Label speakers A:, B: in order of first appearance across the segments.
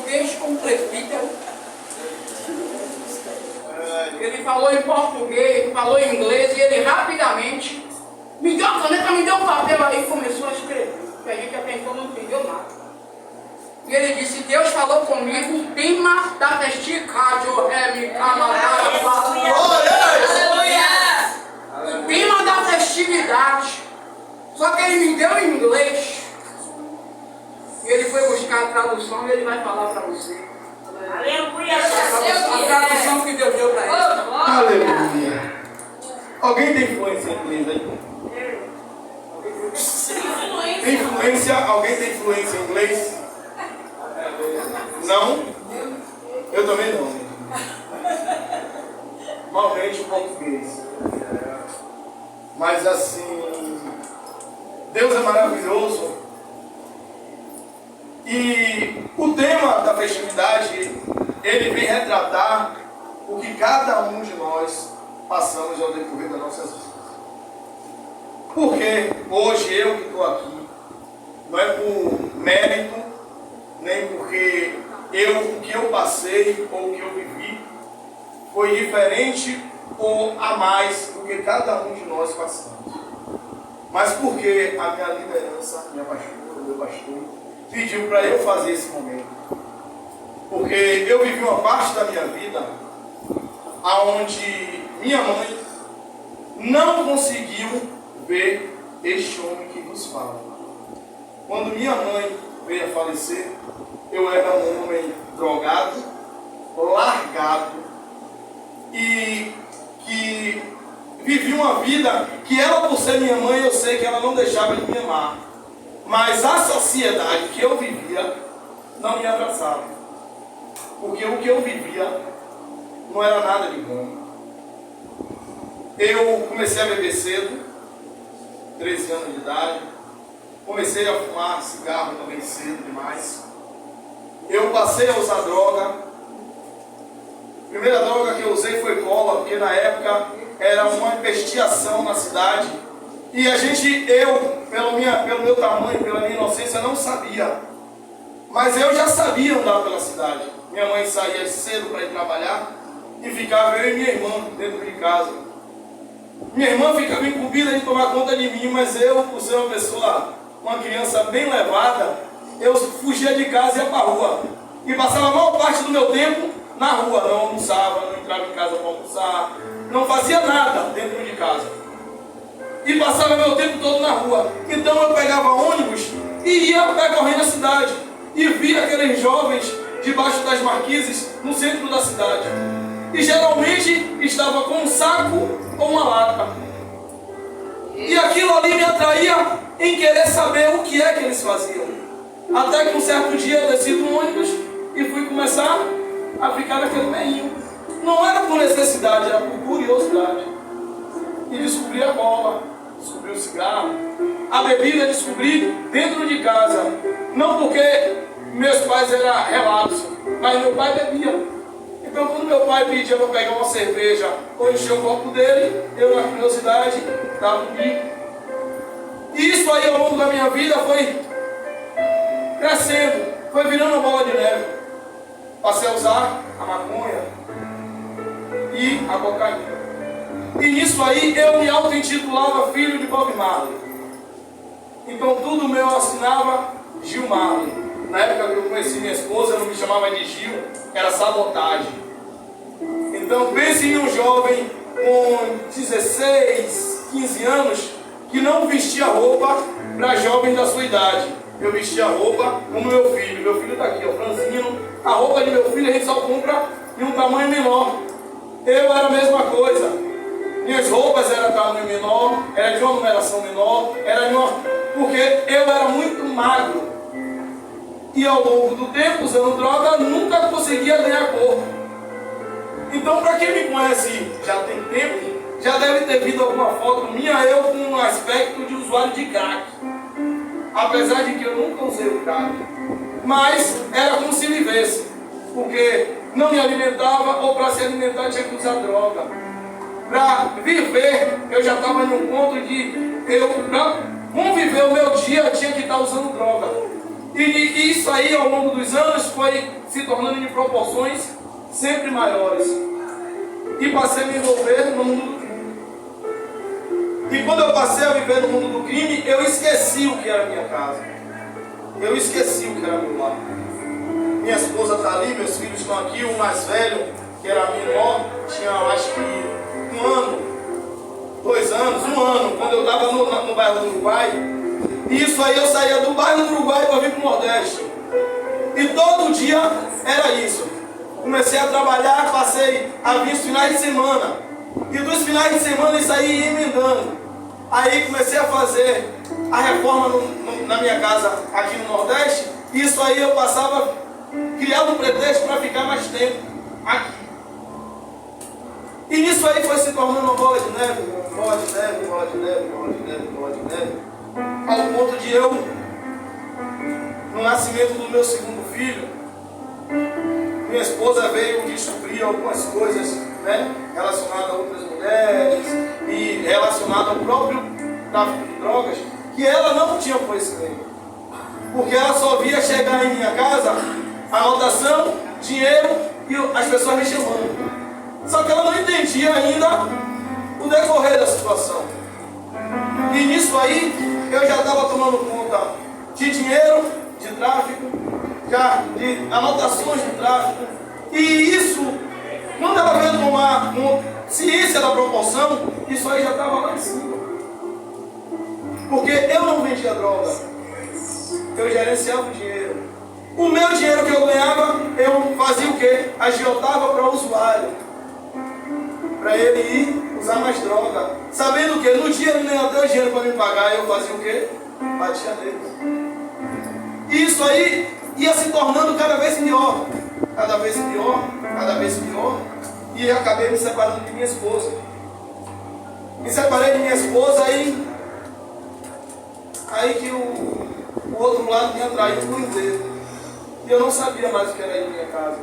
A: português com presbítero. Ele falou em português, falou em inglês e ele rapidamente me deu a caneta, me deu um papel aí e começou a escrever. Que a gente até então não entendeu nada. E ele disse: Deus falou comigo, pima da festicádio, remi, camarada, o pima da festividade. Só que ele me deu em inglês. E ele foi buscar a tradução e ele vai falar para você.
B: Aleluia.
A: A tradução que Deus deu para ele.
C: Aleluia. Alguém tem influência em inglês aí? Tem influência? Alguém tem influência em inglês? Não? Eu também não. Malmente o português. Mas assim, Deus é maravilhoso. E o tema da festividade, ele vem retratar o que cada um de nós passamos ao decorrer das nossas vidas. Porque hoje eu que estou aqui, não é por mérito, nem porque o que eu passei ou o que eu vivi foi diferente ou a mais do que cada um de nós passamos. Mas porque a minha liderança, minha pastora, meu pastor, pediu para eu fazer esse momento. Porque eu vivi uma parte da minha vida onde minha mãe não conseguiu ver este homem que nos fala. Quando minha mãe veio a falecer, eu era um homem drogado, largado e que vivia uma vida que ela, por ser minha mãe, eu sei que ela não deixava de me amar. Mas a sociedade que eu vivia não me abraçava. Porque o que eu vivia não era nada de bom. Eu comecei a beber cedo, 13 anos de idade. Comecei a fumar cigarro também cedo demais. Eu passei a usar droga. A primeira droga que eu usei foi cola, porque na época era uma investigação na cidade. E pelo meu tamanho, pela minha inocência, não sabia. Mas eu já sabia andar pela cidade. Minha mãe saía cedo para ir trabalhar e ficava eu e minha irmã dentro de casa. Minha irmã ficava incumbida de tomar conta de mim, mas eu, por ser uma criança bem levada, eu fugia de casa e ia para a rua. E passava a maior parte do meu tempo na rua. Não almoçava, não entrava em casa para almoçar, não fazia nada dentro de casa. E passava meu tempo todo na rua. Então eu pegava ônibus e ia percorrendo a cidade. E via aqueles jovens debaixo das marquises no centro da cidade. E geralmente estava com um saco ou uma lata. E aquilo ali me atraía em querer saber o que é que eles faziam. Até que um certo dia eu desci do ônibus e fui começar a ficar naquele meinho. Não era por necessidade, era por curiosidade. E descobri a bola, descobri o cigarro, a bebida descobri dentro de casa. Não porque meus pais eram relapsos, mas meu pai bebia. Então quando meu pai pedia para pegar uma cerveja ou encher o copo dele, eu na curiosidade dava um bico. E isso aí ao longo da minha vida foi crescendo, foi virando uma bola de neve. Passei a usar a maconha e a cocaína. E nisso aí eu me auto-intitulava filho de Bob Marley. Então tudo meu eu assinava Gil Marley. Na época que eu conheci minha esposa, eu não me chamava de Gil, era Sabotagem. Então pense em um jovem com 16, 15 anos que não vestia roupa para jovens da sua idade. Eu vestia roupa como meu filho. Meu filho está aqui, ó, franzino. A roupa de meu filho a gente só compra em um tamanho menor. Eu era a mesma coisa. Minhas roupas eram de tamanho menor, era de uma numeração menor, porque eu era muito magro. E ao longo do tempo, usando droga, nunca conseguia ganhar corpo. Então, para quem me conhece já tem tempo, já deve ter visto alguma foto minha, eu com um aspecto de usuário de crack. Apesar de que eu nunca usei o crack. Mas era como se vivesse. Porque não me alimentava, ou para se alimentar tinha que usar droga. Para viver, eu já estava num ponto de para conviver o meu dia, eu tinha que estar usando droga. E isso aí, ao longo dos anos, foi se tornando em proporções sempre maiores. E passei a me envolver no mundo do crime. E quando eu passei a viver no mundo do crime, eu esqueci o que era minha casa. Eu esqueci o que era meu lar. Minha esposa está ali, meus filhos estão aqui. O mais velho, que era menor, tinha acho que 1 ano, 2 anos, 1 ano, quando eu estava no bairro do Uruguai. E isso aí eu saía do bairro do Uruguai para vir para o Nordeste. E todo dia era isso. Comecei a trabalhar, passei a vir os finais de semana. E dos finais de semana isso aí ia emendando. Aí comecei a fazer a reforma na minha casa aqui no Nordeste. E isso aí eu passava, criando um pretexto para ficar mais tempo aqui. E nisso aí foi se tornando uma bola de neve, bola de neve, bola de neve, bola de neve, bola de neve. Ao ponto de eu, no nascimento do meu segundo filho, minha esposa veio descobrir algumas coisas, né, relacionadas a outras mulheres e relacionadas ao próprio tráfico de drogas, que ela não tinha conhecimento. Porque ela só via chegar em minha casa, anotação, dinheiro e as pessoas me chamando. Só que ela não entendia ainda o decorrer da situação. E nisso aí, eu já estava tomando conta de dinheiro, de tráfico, já de anotações de tráfico. E isso, quando ela veio tomar ciência da proporção, isso aí já estava lá em cima. Porque eu não vendia droga, eu gerenciava o dinheiro. O meu dinheiro que eu ganhava, eu fazia o quê? Agiotava para o usuário, para ele ir usar mais droga. Sabendo que no dia ele não deu dinheiro para me pagar, eu fazia o quê? Batia neles. E isso aí ia se tornando cada vez pior. Cada vez pior, cada vez pior. E acabei me separando de minha esposa. Me separei de minha esposa aí que o outro lado tinha traído por inteiro. E eu não sabia mais o que era ir em minha casa.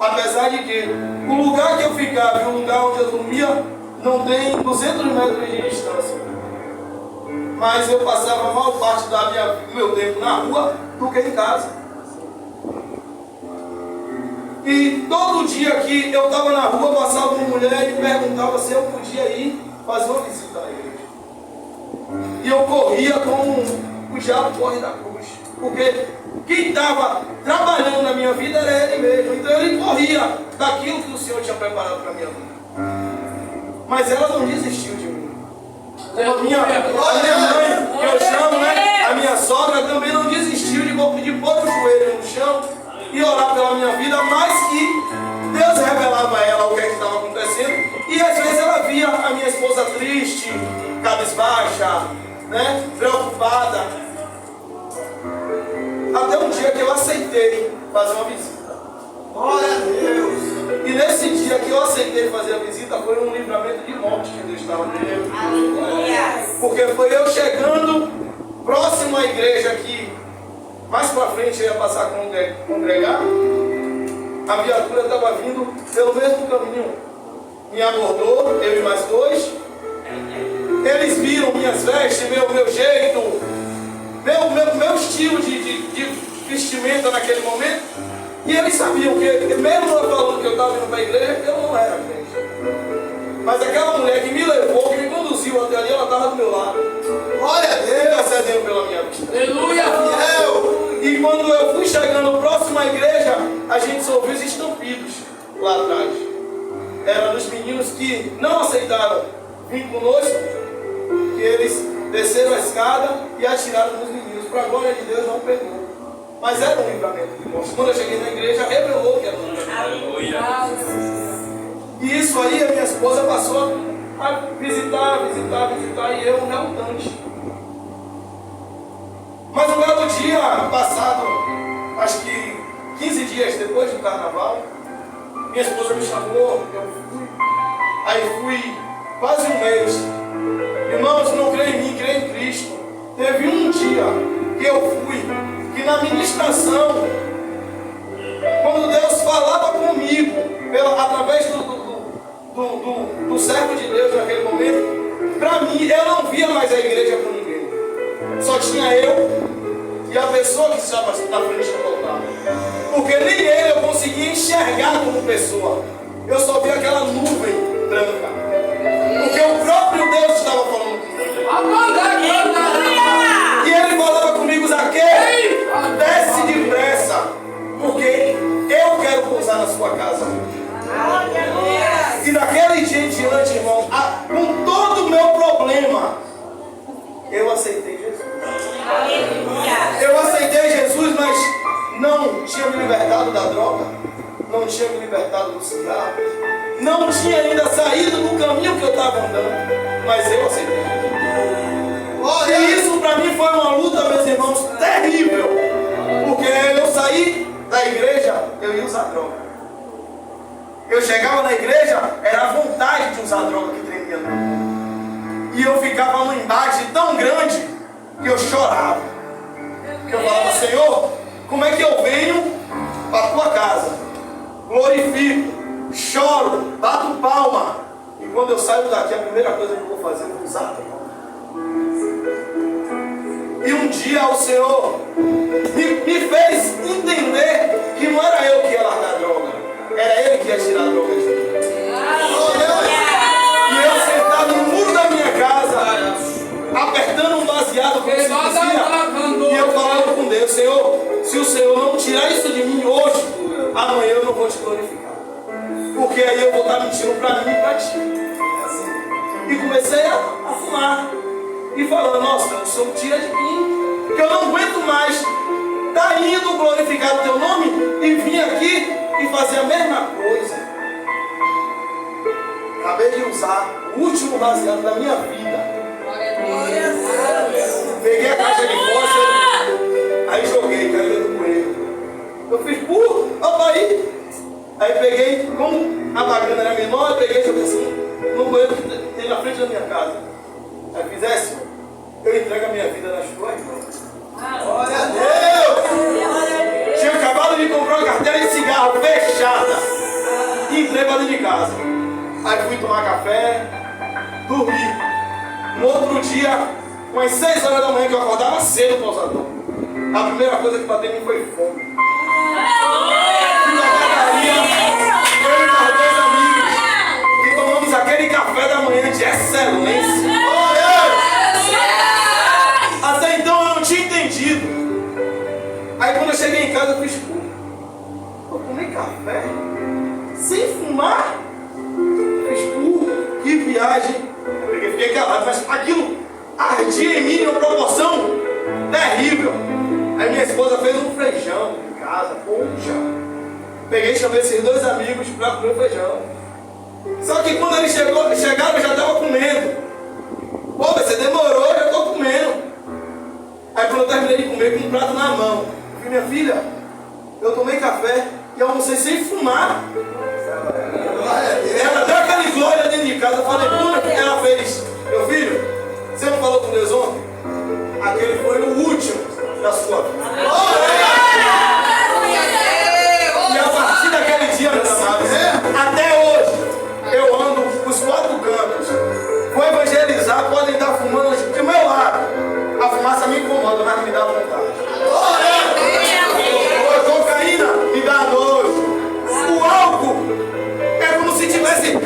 C: Apesar de que o lugar que eu ficava e o lugar onde eu dormia não tem 200 metros de distância. Mas eu passava a maior parte do meu tempo na rua do que em casa. E todo dia que eu estava na rua, passava uma mulher e perguntava se eu podia ir fazer uma visita à igreja. E eu corria como o diabo corre da cruz. Porque quem estava trabalhando na minha vida era ele mesmo. Então ele corria daquilo que o Senhor tinha preparado para a minha vida. Mas ela não desistiu de mim. A minha mãe, que eu chamo, né? A minha sogra também não desistiu de pôr o joelho no chão e orar pela minha vida, mas que Deus revelava a ela o que estava acontecendo. E às vezes ela via a minha esposa triste, cabisbaixa, né? Preocupada. Até um dia que eu aceitei fazer uma visita. Glória a Deus! E nesse dia que eu aceitei fazer a visita, foi um livramento de morte que Deus estava dando. Porque foi eu chegando próximo à igreja aqui, mais para frente eu ia passar a congregar, a viatura estava vindo pelo mesmo caminho. Me abordou, eu e mais 2. Eles viram minhas vestes, meu jeito, meu estilo de vestimenta naquele momento. E eles sabiam que, mesmo eu falando que eu estava indo para a igreja, eu não era crente. Mas aquela mulher que me levou, que me conduziu até ali, ela estava do meu lado. Glória a Deus, intercedendo pela minha vida.
A: Aleluia!
C: E quando eu fui chegando próximo à igreja, a gente só ouviu os estampidos lá atrás. Eram dos meninos que não aceitaram vir conosco, que eles desceram a escada e atiraram nos meninos. Para a glória de Deus, não pegou. Mas era um livramento de morte. Quando eu cheguei na igreja, revelou que era um livramento. E isso aí, a minha esposa passou a visitar, e eu relutante. Mas um belo dia, passado, acho que 15 dias depois do carnaval, minha esposa me chamou, eu fui. Aí fui quase um mês. Irmãos, não creio em mim, creio em Cristo. Teve um dia que eu fui, que na ministração, quando Deus falava comigo, através do servo de Deus naquele momento, para mim, eu não via mais a igreja com ninguém. Só tinha eu e a pessoa pessoa que estava na frente do altar. Porque nem ele eu conseguia enxergar como pessoa. Eu só via aquela nuvem branca. Porque o próprio Deus estava falando comigo. E ele falava comigo, Zaqueu, desce depressa, porque eu quero pousar na sua casa. E naquele dia em diante, irmão, com todo o meu problema, eu aceitei Jesus. Eu aceitei Jesus, mas não tinha me libertado da droga, não tinha me libertado do cigarro, não tinha ainda saído do caminho que eu estava andando, mas eu aceitei Jesus. E isso para mim foi uma luta, meus irmãos, terrível, porque eu saí da igreja, eu ia usar droga. Eu chegava na igreja, era a vontade de usar droga que tremia no meu. E eu ficava num embate tão grande que eu chorava. Que eu falava, Senhor, como é que eu venho para a tua casa? Glorifico, choro, bato palma. E quando eu saio daqui, a primeira coisa que eu vou fazer é usar droga. E um dia o Senhor me fez entender que não era eu que ia largar a droga, era Ele que ia tirar a droga de mim. E eu sentado no muro da minha casa, apertando um baseado como se dizia, e eu falava com Deus, Senhor, se o Senhor não tirar isso de mim hoje, amanhã eu não vou te glorificar. Porque aí eu vou estar mentindo para mim e para ti. E comecei a fumar. E falando, nossa, o Senhor tira de mim, que eu não aguento mais estar indo glorificar o teu nome e vir aqui e fazer a mesma coisa. Acabei de usar o último baseado da minha vida. Peguei a caixa de fósforo, aí joguei, caiu dentro do banheiro. Eu fiz, opa aí. Aí peguei, como a bacana era menor, eu peguei e joguei assim, no banheiro que tem na frente da minha casa. Aí fizesse, eu entrego a minha vida nas tuas mãos. Glória a Deus! Tinha acabado de comprar uma carteira de cigarro fechada e entrei para dentro de casa. Aí fui tomar café, dormi. No outro dia, umas 6 horas da manhã, que eu acordava cedo para usar droga, a primeira coisa que bateu em mim foi fome. Fui na padaria, eu e meus 2 amigos, e tomamos aquele café da manhã de excelência. Até então eu não tinha entendido. Aí quando eu cheguei em casa eu fiz, eu tomei café sem fumar. Fiz, que viagem. Eu fiquei calado, mas aquilo ardia em mim em uma proporção terrível. Aí minha esposa fez um feijão em casa, poxa. Peguei e chamei esses 2 amigos para comer o feijão. Só que quando eles chegaram eu já estava comendo. Pô, você demorou, eu já estou comendo. Aí quando eu terminei de comer com um prato na mão, eu falei, minha filha, eu tomei café e almocei sem fumar. Ela deu aquela glória dentro de casa, eu falei, pô, ela fez, meu filho, você não falou com Deus ontem? Aquele foi o último da sua vida. E a partir daquele dia, meus amados, até hoje, eu ando os 4 cantos. Vou evangelizar, podem estar fumando do meu lado. A fumaça me incomoda, mas me dá vontade. A cocaína me dá nojo. O álcool é como se tivesse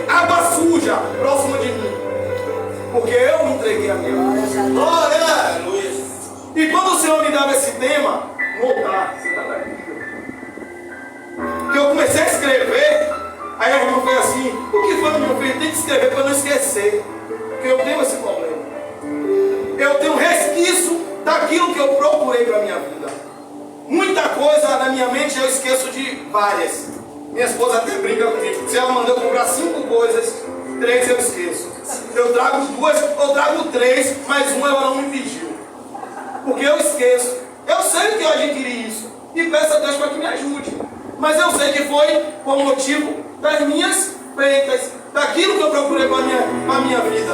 C: água suja próximo de mim. Porque eu entreguei a minha vida. Glória! E quando o Senhor me dava esse tema, no altar, que eu comecei a escrever, aí a irmã foi assim, o que foi, meu filho? Tem que escrever para não esquecer. Porque eu tenho esse problema. Eu tenho resquício daquilo que eu procurei para a minha vida. Muita coisa na minha mente eu esqueço de várias. Minha esposa até brinca comigo. Se ela mandou comprar 5 coisas, 3 eu esqueço. Eu trago 2, eu trago 3, mas 1 ela não me pediu. Porque eu esqueço. Eu sei que eu adquiri isso. E peço a Deus para que me ajude. Mas eu sei que foi por motivo das minhas feitas, daquilo que eu procurei para a minha vida.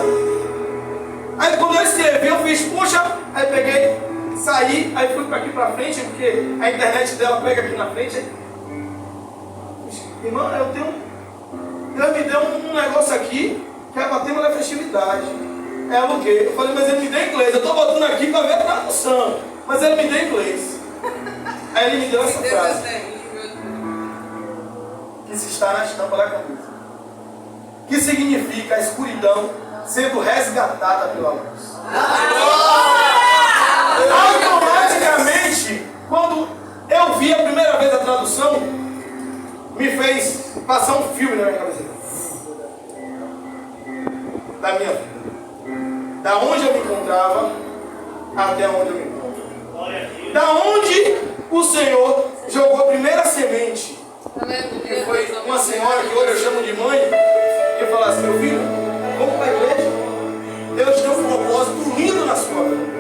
C: Aí quando eu escrevi, eu fiz, puxa, aí peguei, saí, aí fui para aqui para frente, porque a internet dela pega aqui na frente. Aí, irmão, Deus me deu um negócio aqui, que é para tema da festividade. É aluguei. Eu falei, mas ele me deu inglês, eu estou botando aqui para ver a tradução. Mas ele me deu inglês. Aí ele me deu essa frase, que se está na estampa da camisa, que significa a escuridão sendo resgatada pela luz. Automaticamente, quando eu vi a primeira vez a tradução, me fez passar um filme na minha cabeça da minha vida, da onde eu me encontrava até onde eu me encontro, da onde o Senhor jogou a primeira semente, que foi uma senhora que hoje eu chamo de mãe, e falou assim: meu filho, vamos para a igreja, Deus tem um propósito lindo na sua vida.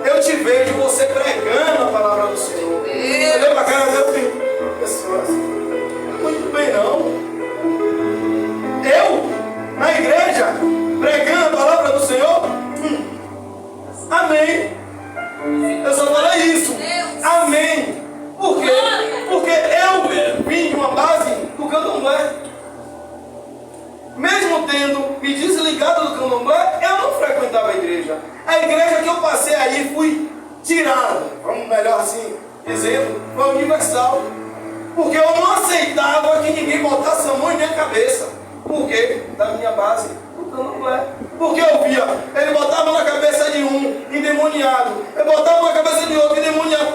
C: Eu te vejo você pregando a palavra do Senhor. Eu olhei para a cara dela e falei: pessoas, não é muito bem não. Eu, na igreja, pregando a palavra do Senhor? Amém. Eu só falei isso. Amém. Por quê? Porque eu vim de uma base do candomblé. Mesmo tendo me desligado do candomblé, eu não frequentava a igreja. A igreja que eu passei aí, fui tirado, vamos melhor assim dizendo, foi universal. Porque eu não aceitava que ninguém botasse a mão em minha cabeça. Por quê? Da minha base do candomblé. Porque eu via, ele botava na cabeça de um endemoniado, eu botava na cabeça de outro endemoniado.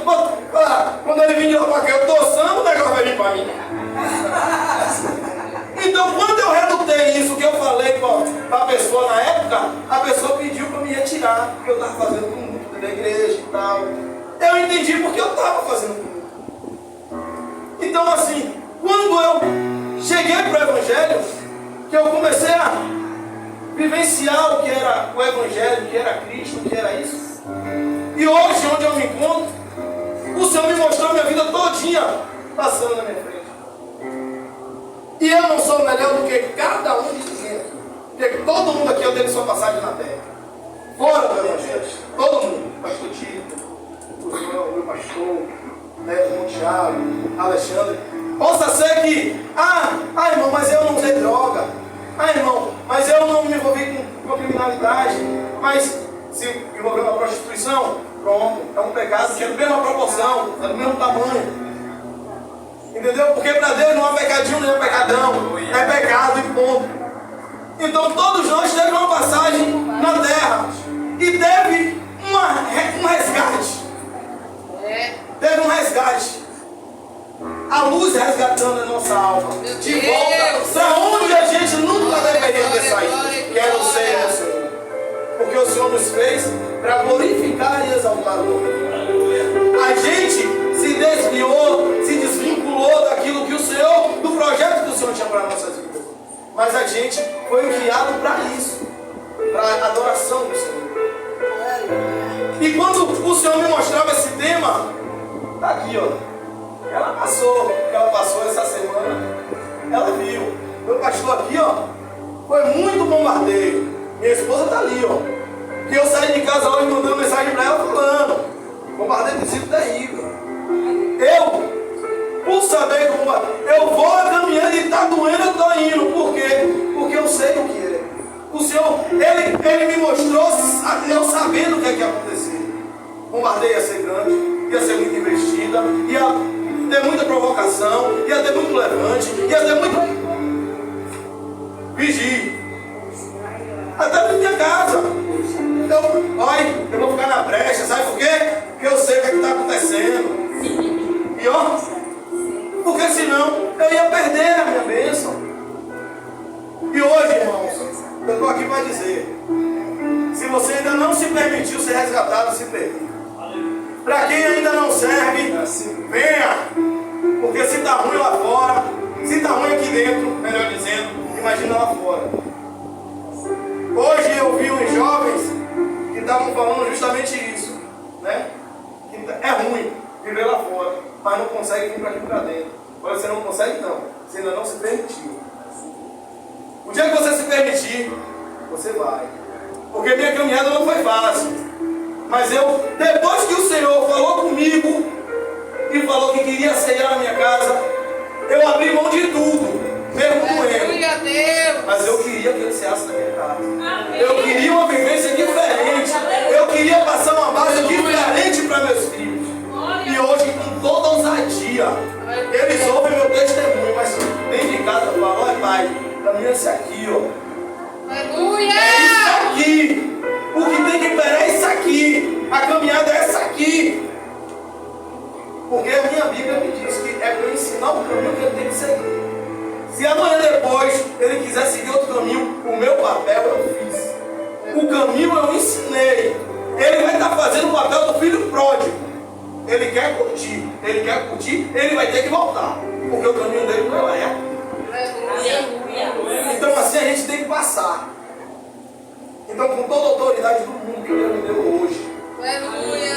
C: Quando ele vinha para cá, eu torçando, o negócio vai vir para mim. Então, quando eu redutei isso que eu falei para a pessoa na época, a pessoa pediu para me retirar, porque eu estava fazendo tumulto da igreja e tal. Eu entendi porque eu estava fazendo tumulto. Então, assim, quando eu cheguei para o Evangelho, que eu comecei a vivenciar o que era o Evangelho, o que era Cristo, o que era isso. E hoje, onde eu me encontro, o Senhor me mostrou a minha vida todinha passando na minha frente. E eu não sou melhor do que cada um de dentro. Porque todo mundo aqui teve sua passagem na terra. Fora do Evangelho. Todo mundo. Pastor Tito, o meu pastor, o irmão Thiago, Alexandre. Possa ser que, irmão, mas eu não usei droga. Irmão, mas eu não me envolvi com criminalidade. Mas se me envolveu na prostituição, pronto, é um pecado que é da mesma proporção, é do mesmo tamanho. Entendeu? Porque para Deus não é pecadinho, nem é pecadão. É pecado e ponto. Então todos nós temos uma passagem na terra. E teve um resgate. Teve um resgate. A luz resgatando a nossa alma. De volta para onde a gente nunca deveria ter saído. Que era o ser do Senhor. Porque o Senhor nos fez para glorificar e exaltar o nome. A gente se desviou, se desvinculou daquilo que o Senhor, do projeto que o Senhor tinha para nossas vidas. Mas a gente foi enviado para isso, para a adoração do Senhor. E quando o Senhor me mostrava esse tema, está aqui, ó. Ela passou essa semana, ela viu. Meu pastor aqui, ó, foi muito bombardeio. Minha esposa está ali, ó. Que eu saí de casa hoje mandando mensagem para ela falando. Bombardeio tem sido terrível. Por saber como eu vou caminhando e está doendo, eu estou indo. Por quê? Porque eu sei o que é. O Senhor, Ele me mostrou, eu sabendo o que é que ia acontecer. Bombardeio ia ser grande, ia ser muito investida, ia ter muita provocação, ia ter muito levante, ia ter muito vigia. Até na minha casa. Eu vou ficar na brecha, sabe por quê? Porque eu sei o que está acontecendo. E ó, porque senão eu ia perder a minha bênção. E hoje, irmãos, eu estou aqui para dizer: se você ainda não se permitiu ser resgatado, se permita. Para quem ainda não serve, venha. Porque se está ruim lá fora, se está ruim aqui dentro, melhor dizendo, imagina lá fora. Hoje eu vi uns jovens que estavam falando justamente isso, né? Que é ruim viver lá fora, mas não consegue vir para aqui para dentro. Olha, você não consegue não, você ainda não se permitiu. O dia que você se permitir, você vai. Porque minha caminhada não foi fácil. Mas depois que o Senhor falou comigo e falou que queria ceiar na minha casa, eu abri mão de tudo, mesmo doendo. Mas eu queria que ele ceasse na minha casa. Eu queria uma vivência diferente. Eu queria passar uma base diferente minha Bíblia me diz que é para eu ensinar o caminho que ele tem que seguir. Se amanhã depois ele quiser seguir outro caminho, o meu papel eu fiz. O caminho eu ensinei. Ele vai estar fazendo o papel do filho pródigo. Ele quer curtir, ele vai ter que voltar. Porque o caminho dele não é. Então assim a gente tem que passar. Então com toda a autoridade do mundo que Deus me deu hoje.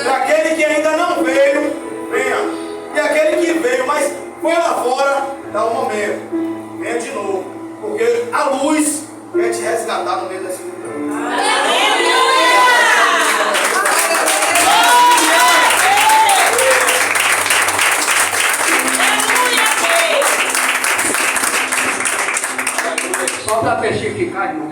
C: E aquele que ainda não veio, venha. E aquele que veio, mas foi lá fora, dá um momento. Venha de novo. Porque a luz quer te resgatar no meio da escuridão.
A: Só para testificar, irmão.